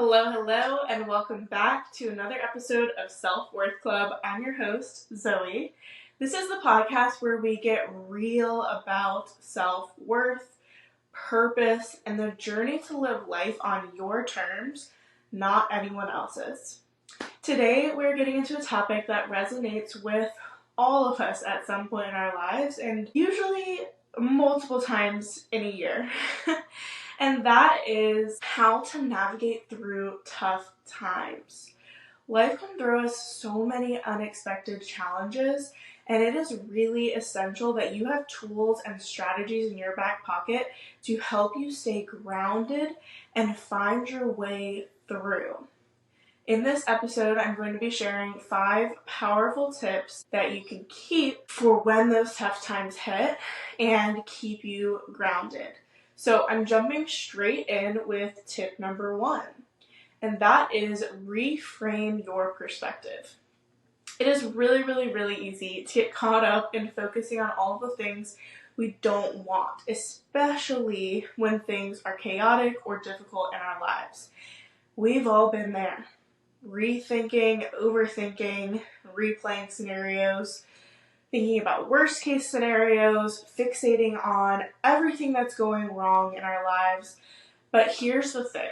Hello, and welcome back to another episode of Self-Worth Club. I'm your host, Zoe. This is the podcast where we get real about self-worth, purpose, and the journey to live life on your terms, not anyone else's. Today, we're getting into a topic that resonates with all of us at some point in our lives, and usually multiple times in a year. And that is how to navigate through tough times. Life can throw us so many unexpected challenges, and it is really essential that you have tools and strategies in your back pocket to help you stay grounded and find your way through. In this episode, I'm going to be sharing 5 powerful tips that you can keep for when those tough times hit and keep you grounded. So I'm jumping straight in with tip number 1, and that is reframe your perspective. It is really easy to get caught up in focusing on all the things we don't want, especially when things are chaotic or difficult in our lives. We've all been there. Rethinking, overthinking, replaying scenarios, thinking about worst case scenarios, fixating on everything that's going wrong in our lives. But here's the thing.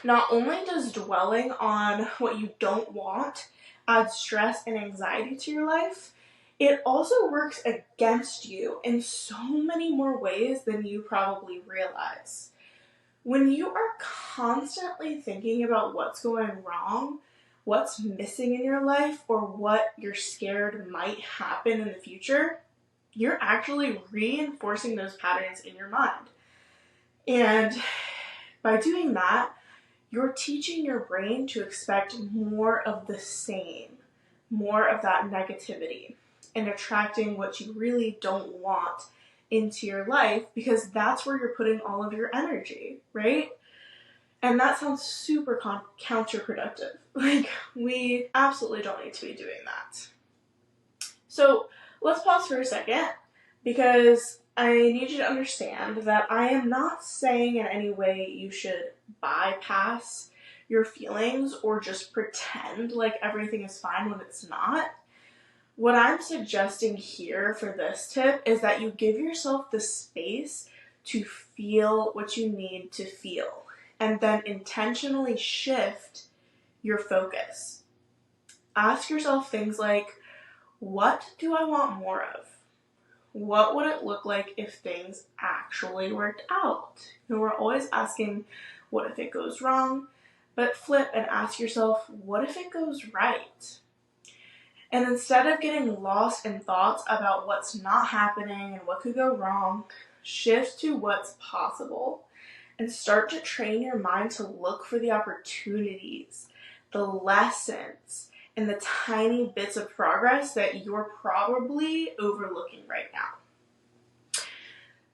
Not only does dwelling on what you don't want add stress and anxiety to your life, it also works against you in so many more ways than you probably realize. When you are constantly thinking about what's going wrong, what's missing in your life, or what you're scared might happen in the future, you're actually reinforcing those patterns in your mind. And by doing that, you're teaching your brain to expect more of the same, more of that negativity, and attracting what you really don't want into your life, because that's where you're putting all of your energy, right? And that sounds super counterproductive. We absolutely don't need to be doing that. So let's pause for a second, because I need you to understand that I am not saying in any way you should bypass your feelings or just pretend like everything is fine when it's not. What I'm suggesting here for this tip is that you give yourself the space to feel what you need to feel, and then intentionally shift your focus. Ask yourself things like, what do I want more of? What would it look like if things actually worked out? We're always asking, what if it goes wrong? But flip and ask yourself, what if it goes right? And instead of getting lost in thoughts about what's not happening and what could go wrong, shift to what's possible and start to train your mind to look for the opportunities, the lessons, and the tiny bits of progress that you're probably overlooking right now.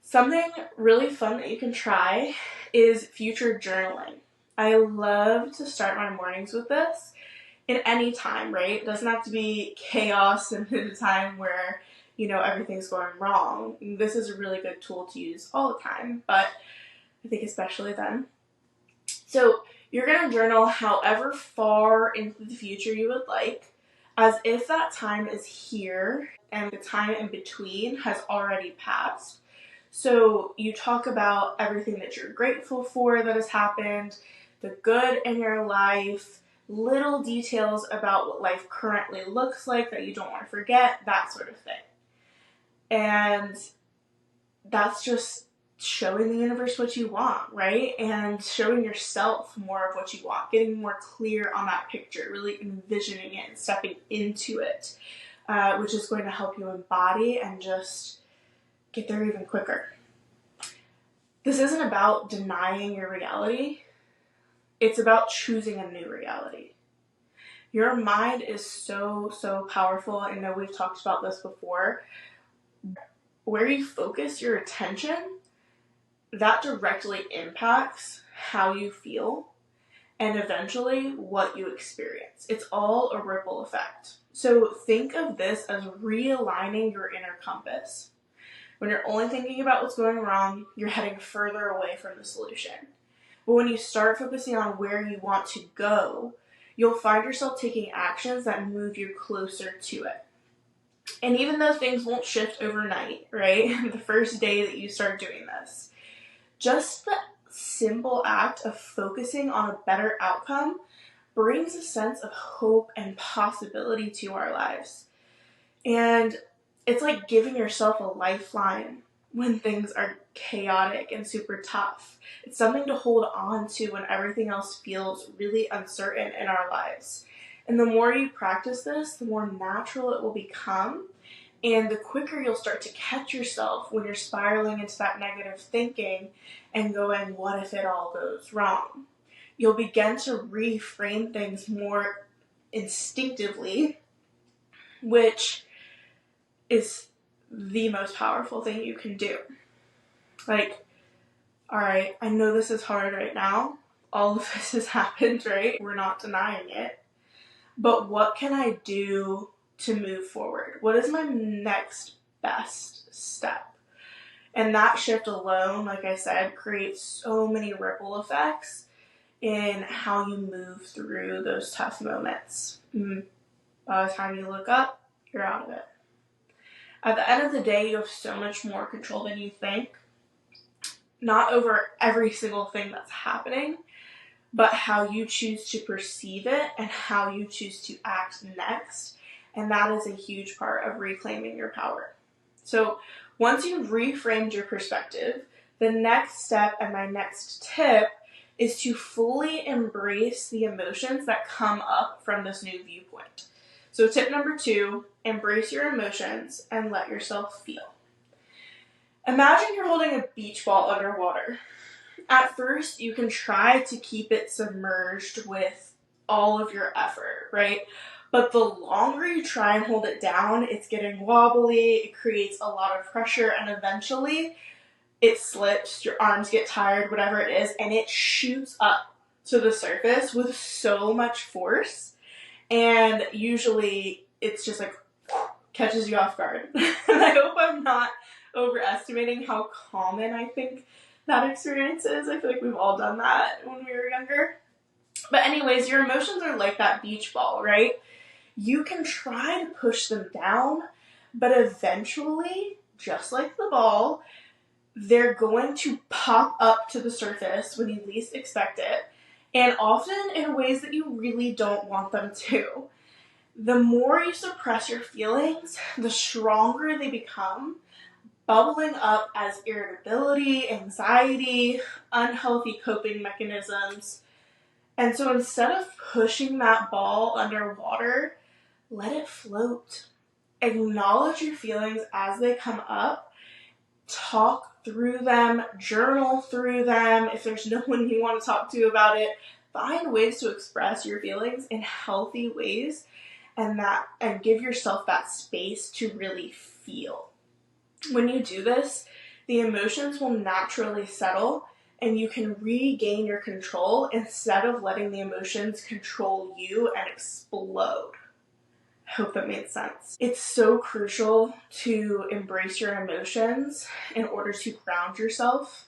Something really fun that you can try is future journaling. I love to start my mornings with this. In any time, right? It doesn't have to be chaos and in a time where, everything's going wrong. This is a really good tool to use all the time, but I think especially then. So you're going to journal however far into the future you would like, as if that time is here and the time in between has already passed. So you talk about everything that you're grateful for that has happened, the good in your life, little details about what life currently looks like that you don't want to forget, that sort of thing. And that's just showing the universe what you want, right? And showing yourself more of what you want, getting more clear on that picture, really envisioning it and stepping into it, which is going to help you embody and just get there even quicker. This isn't about denying your reality. It's about choosing a new reality. Your mind is so powerful. I know we've talked about this before. Where you focus your attention, that directly impacts how you feel and eventually what you experience. It's all a ripple effect. So think of this as realigning your inner compass. When you're only thinking about what's going wrong, you're heading further away from the solution. But when you start focusing on where you want to go, you'll find yourself taking actions that move you closer to it. And even though things won't shift overnight, right? The first day that you start doing this, just the simple act of focusing on a better outcome brings a sense of hope and possibility to our lives. And it's like giving yourself a lifeline when things are chaotic and super tough. It's something to hold on to when everything else feels really uncertain in our lives. And the more you practice this, the more natural it will become. And the quicker you'll start to catch yourself when you're spiraling into that negative thinking and going, what if it all goes wrong? You'll begin to reframe things more instinctively, which is the most powerful thing you can do. Like, all right, I know this is hard right now. All of this has happened, right? We're not denying it. But what can I do to move forward? What is my next best step? And that shift alone, like I said, creates so many ripple effects in how you move through those tough moments. By the time you look up, you're out of it. At the end of the day, you have so much more control than you think. Not over every single thing that's happening, but how you choose to perceive it and how you choose to act next. And that is a huge part of reclaiming your power. So once you've reframed your perspective, the next step and my next tip is to fully embrace the emotions that come up from this new viewpoint. So tip number 2, embrace your emotions and let yourself feel. Imagine you're holding a beach ball underwater. At first, you can try to keep it submerged with all of your effort, right? But the longer you try and hold it down, it's getting wobbly, it creates a lot of pressure, and eventually it slips, your arms get tired, whatever it is, and it shoots up to the surface with so much force. And usually it's just like catches you off guard. And I hope I'm not overestimating how common I think that experience is. I feel like we've all done that when we were younger. But anyways, your emotions are like that beach ball, right? You can try to push them down, but eventually, just like the ball, they're going to pop up to the surface when you least expect it, and often in ways that you really don't want them to. The more you suppress your feelings, the stronger they become, bubbling up as irritability, anxiety, unhealthy coping mechanisms. And so instead of pushing that ball underwater, let it float. Acknowledge your feelings as they come up. Talk through them, journal through them. If there's no one you want to talk to about it, find ways to express your feelings in healthy ways and give yourself that space to really feel. When you do this, the emotions will naturally settle and you can regain your control instead of letting the emotions control you and explode. I hope that made sense. It's so crucial to embrace your emotions in order to ground yourself.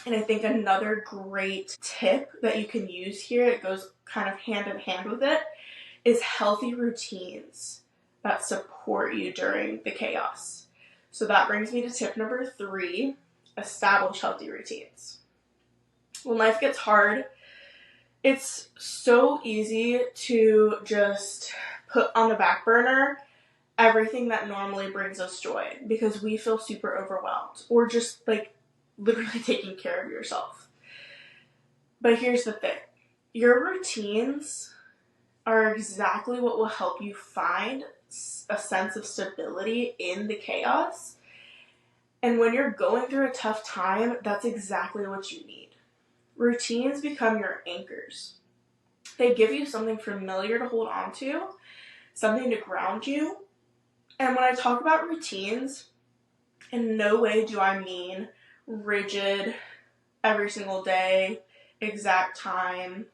And I think another great tip that you can use here, it goes kind of hand in hand with it, is healthy routines that support you during the chaos. So that brings me to tip number 3, establish healthy routines. When life gets hard, it's so easy to just put on the back burner everything that normally brings us joy because we feel super overwhelmed or just like literally taking care of yourself. But here's the thing. Your routines are exactly what will help you find a sense of stability in the chaos. And when you're going through a tough time, that's exactly what you need. Routines become your anchors. They give you something familiar to hold on to, something to ground you. And when I talk about routines, in no way do I mean rigid, every single day, exact time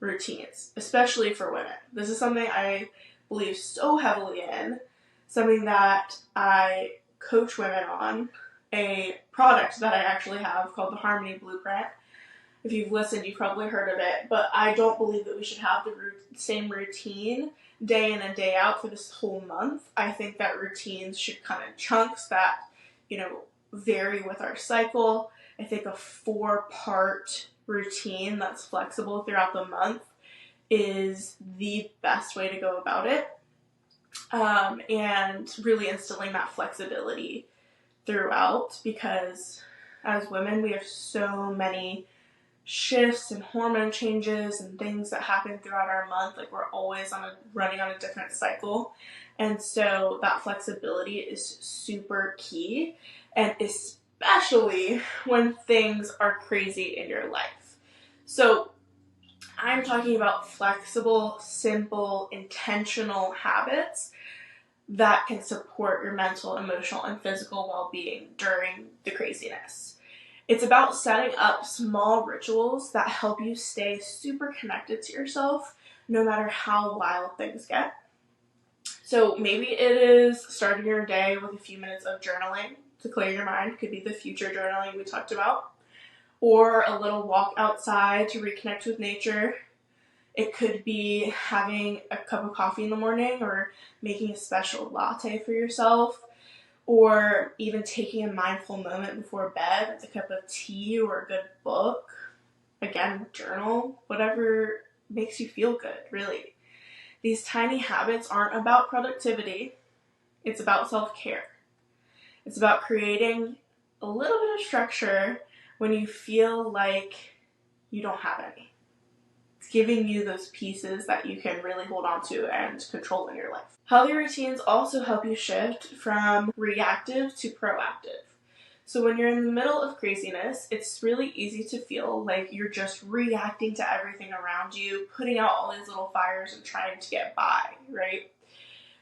routines, especially for women. This is something I believe so heavily in, something that I coach women on, a product that I actually have called the Harmony Blueprint. If you've listened, you've probably heard of it, but I don't believe that we should have the same routine day in and day out for this whole month. I think that routines should come in chunks that, vary with our cycle. I think a 4-part routine that's flexible throughout the month is the best way to go about it. And really instilling that flexibility throughout, because as women, we have so many shifts and hormone changes and things that happen throughout our month. Like, we're always running on a different cycle. And so that flexibility is super key, and especially when things are crazy in your life. So I'm talking about flexible, simple, intentional habits that can support your mental, emotional, and physical well-being during the craziness. It's about setting up small rituals that help you stay super connected to yourself no matter how wild things get. So maybe it is starting your day with a few minutes of journaling to clear your mind. Could be the future journaling we talked about. Or a little walk outside to reconnect with nature. It could be having a cup of coffee in the morning, or making a special latte for yourself, or even taking a mindful moment before bed with a cup of tea or a good book. Again, journal, whatever makes you feel good, really. These tiny habits aren't about productivity. It's about self-care. It's about creating a little bit of structure when you feel like you don't have any. It's giving you those pieces that you can really hold on to and control in your life. Healthy routines also help you shift from reactive to proactive. So when you're in the middle of craziness, it's really easy to feel like you're just reacting to everything around you, putting out all these little fires and trying to get by, right?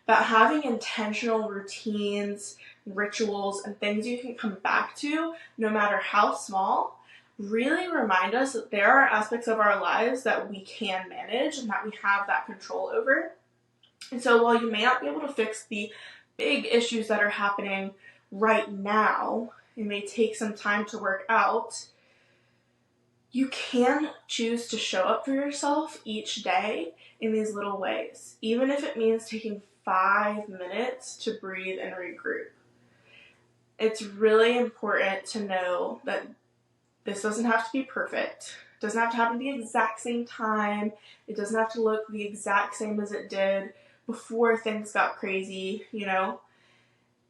But having intentional routines, rituals, and things you can come back to, no matter how small, really remind us that there are aspects of our lives that we can manage and that we have that control over. And so while you may not be able to fix the big issues that are happening right now, it may take some time to work out, you can choose to show up for yourself each day in these little ways, even if it means taking 5 minutes to breathe and regroup. It's really important to know that this doesn't have to be perfect. It doesn't have to happen at the exact same time. It doesn't have to look the exact same as it did before things got crazy,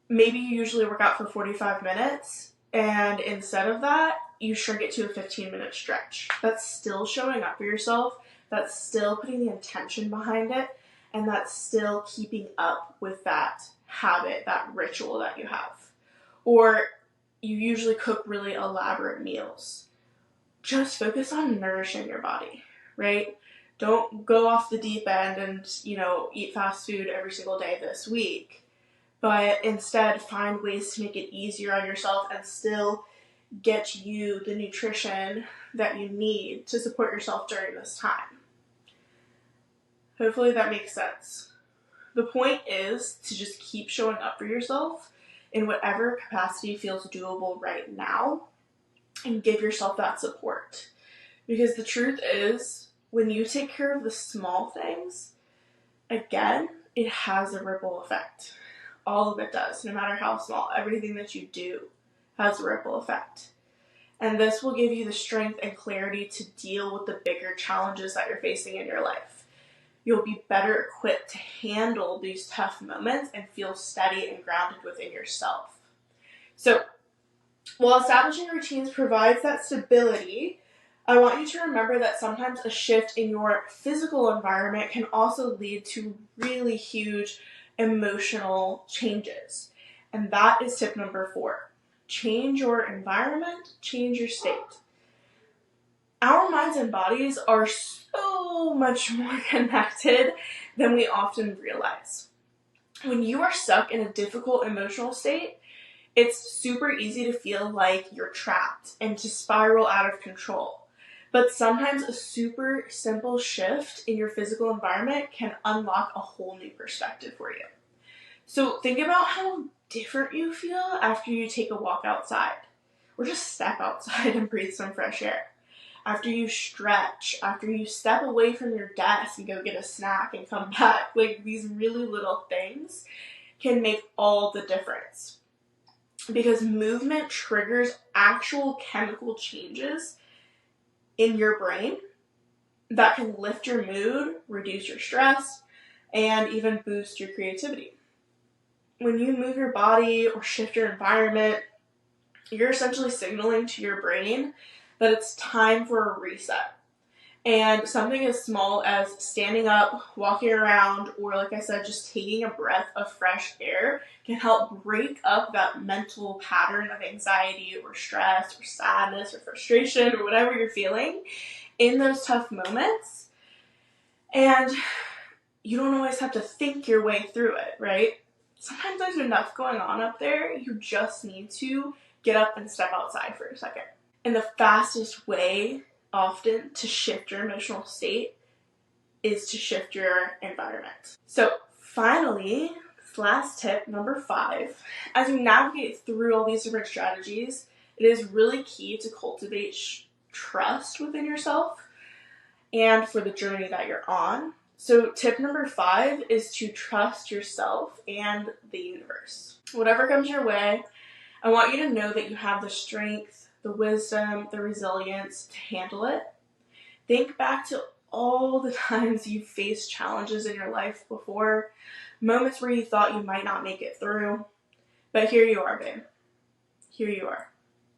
Maybe you usually work out for 45 minutes, and instead of that, you shrink it to a 15-minute stretch. That's still showing up for yourself. That's still putting the intention behind it, and that's still keeping up with that habit, that ritual that you have. Or you usually cook really elaborate meals. Just focus on nourishing your body, right? Don't go off the deep end and, eat fast food every single day this week. But instead, find ways to make it easier on yourself and still get you the nutrition that you need to support yourself during this time. Hopefully that makes sense. The point is to just keep showing up for yourself in whatever capacity feels doable right now, and give yourself that support. Because the truth is, when you take care of the small things, again, it has a ripple effect. All of it does, no matter how small. Everything that you do has a ripple effect. And this will give you the strength and clarity to deal with the bigger challenges that you're facing in your life. You'll be better equipped to handle these tough moments and feel steady and grounded within yourself. So, while establishing routines provides that stability, I want you to remember that sometimes a shift in your physical environment can also lead to really huge emotional changes. And that is tip number 4. Change your environment, change your state. Our minds and bodies are so much more connected than we often realize. When you are stuck in a difficult emotional state, it's super easy to feel like you're trapped and to spiral out of control. But sometimes a super simple shift in your physical environment can unlock a whole new perspective for you. So think about how different you feel after you take a walk outside, or just step outside and breathe some fresh air. after you stretch, after you step away from your desk and go get a snack and come back. Like, these really little things can make all the difference, because movement triggers actual chemical changes in your brain that can lift your mood, reduce your stress, and even boost your creativity. When you move your body or shift your environment, you're essentially signaling to your brain that it's time for a reset. And something as small as standing up, walking around, or like I said, just taking a breath of fresh air can help break up that mental pattern of anxiety or stress or sadness or frustration or whatever you're feeling in those tough moments. And you don't always have to think your way through it, right? Sometimes there's enough going on up there, you just need to get up and step outside for a second. And the fastest way often to shift your emotional state is to shift your environment. So finally, last tip, number 5, as you navigate through all these different strategies, it is really key to cultivate trust within yourself and for the journey that you're on. So tip number 5 is to trust yourself and the universe. Whatever comes your way, I want you to know that you have the strength, the wisdom, the resilience to handle it. Think back to all the times you've faced challenges in your life before, moments where you thought you might not make it through, but here you are, babe. Here you are.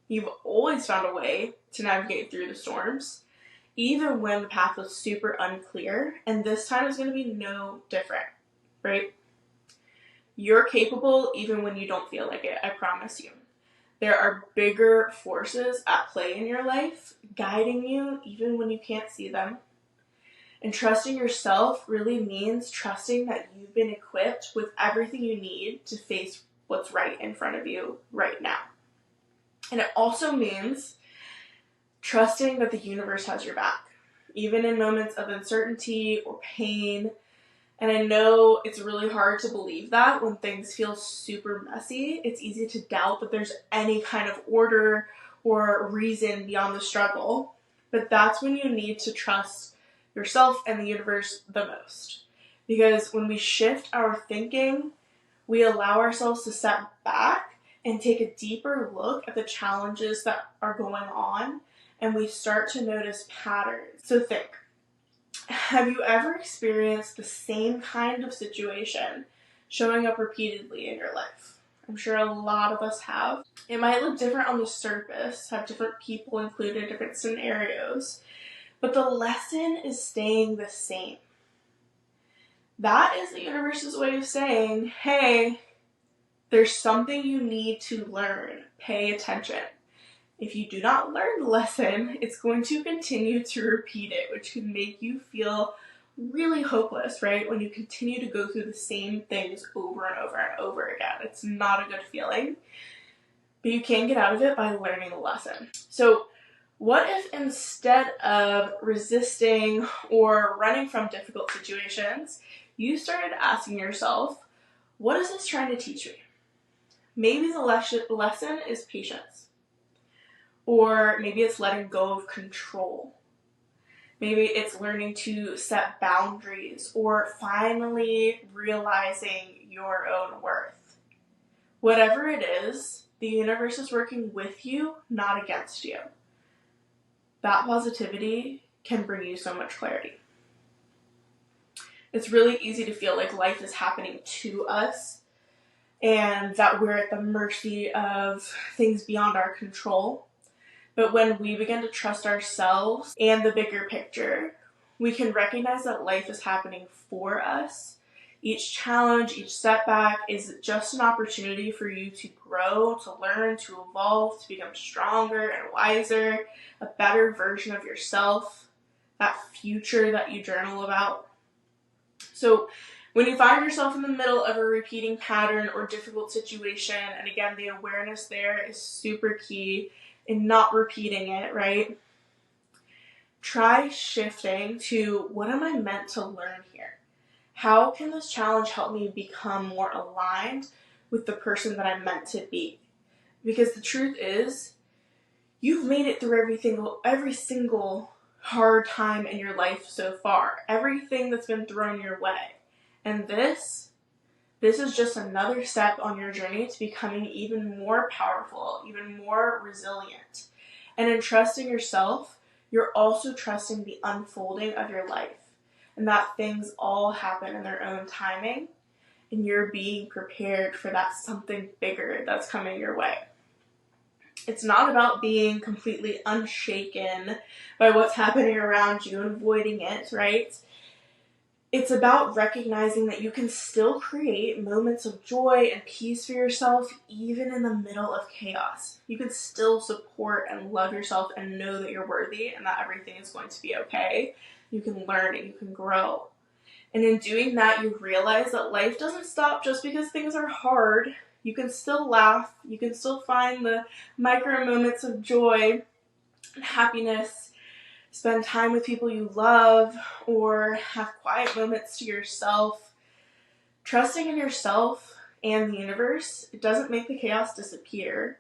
You've always found a way to navigate through the storms, even when the path was super unclear, and this time is going to be no different, right? You're capable even when you don't feel like it, I promise you. There are bigger forces at play in your life, guiding you even when you can't see them. And trusting yourself really means trusting that you've been equipped with everything you need to face what's right in front of you right now. And it also means trusting that the universe has your back, even in moments of uncertainty or pain. And I know it's really hard to believe that when things feel super messy. It's easy to doubt that there's any kind of order or reason beyond the struggle. But that's when you need to trust yourself and the universe the most. Because when we shift our thinking, we allow ourselves to step back and take a deeper look at the challenges that are going on, and we start to notice patterns. So think. Have you ever experienced the same kind of situation showing up repeatedly in your life? I'm sure a lot of us have. It might look different on the surface, have different people included, different scenarios, but the lesson is staying the same. That is the universe's way of saying, hey, there's something you need to learn. Pay attention. If you do not learn the lesson, it's going to continue to repeat it, which can make you feel really hopeless, right? When you continue to go through the same things over and over and over again. It's not a good feeling, but you can get out of it by learning the lesson. So what if instead of resisting or running from difficult situations, you started asking yourself, what is this trying to teach me? Maybe the lesson is patience. Or maybe it's letting go of control. Maybe it's learning to set boundaries or finally realizing your own worth. Whatever it is, the universe is working with you, not against you. That positivity can bring you so much clarity. It's really easy to feel like life is happening to us and that we're at the mercy of things beyond our control. But when we begin to trust ourselves and the bigger picture, we can recognize that life is happening for us. Each challenge, each setback is just an opportunity for you to grow, to learn, to evolve, to become stronger and wiser, a better version of yourself, that future that you journal about. So when you find yourself in the middle of a repeating pattern or difficult situation, and again, the awareness there is super key in not repeating it, right? Try shifting to, what am I meant to learn here? How can this challenge help me become more aligned with the person that I'm meant to be? Because the truth is, you've made it through every single hard time in your life so far, everything that's been thrown your way. And this is just another step on your journey to becoming even more powerful, even more resilient. And in trusting yourself, you're also trusting the unfolding of your life, and that things all happen in their own timing, and you're being prepared for that something bigger that's coming your way. It's not about being completely unshaken by what's happening around you and avoiding it, right? It's about recognizing that you can still create moments of joy and peace for yourself even in the middle of chaos. You can still support and love yourself and know that you're worthy and that everything is going to be okay. You can learn and you can grow. And in doing that, you realize that life doesn't stop just because things are hard. You can still laugh. You can still find the micro moments of joy and happiness, spend time with people you love, or have quiet moments to yourself. Trusting in yourself and the universe, it doesn't make the chaos disappear,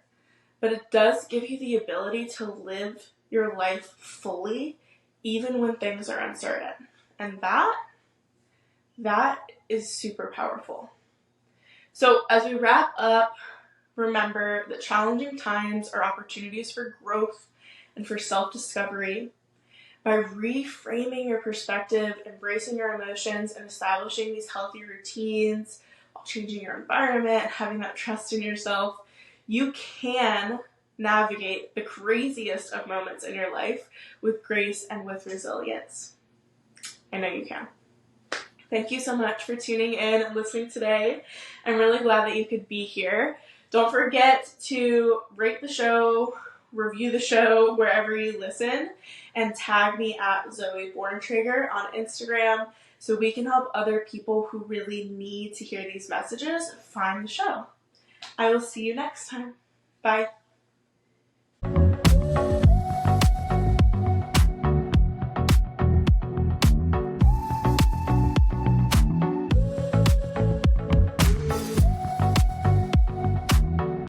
but it does give you the ability to live your life fully, even when things are uncertain. And that is super powerful. So as we wrap up, remember that challenging times are opportunities for growth and for self-discovery. By reframing your perspective, embracing your emotions, and establishing these healthy routines while changing your environment, having that trust in yourself, you can navigate the craziest of moments in your life with grace and with resilience. I know you can. Thank you so much for tuning in and listening today. I'm really glad that you could be here. Don't forget to rate the show, review the show wherever you listen, and tag me at Zoe Borntrager on Instagram so we can help other people who really need to hear these messages find the show. I will see you next time. Bye.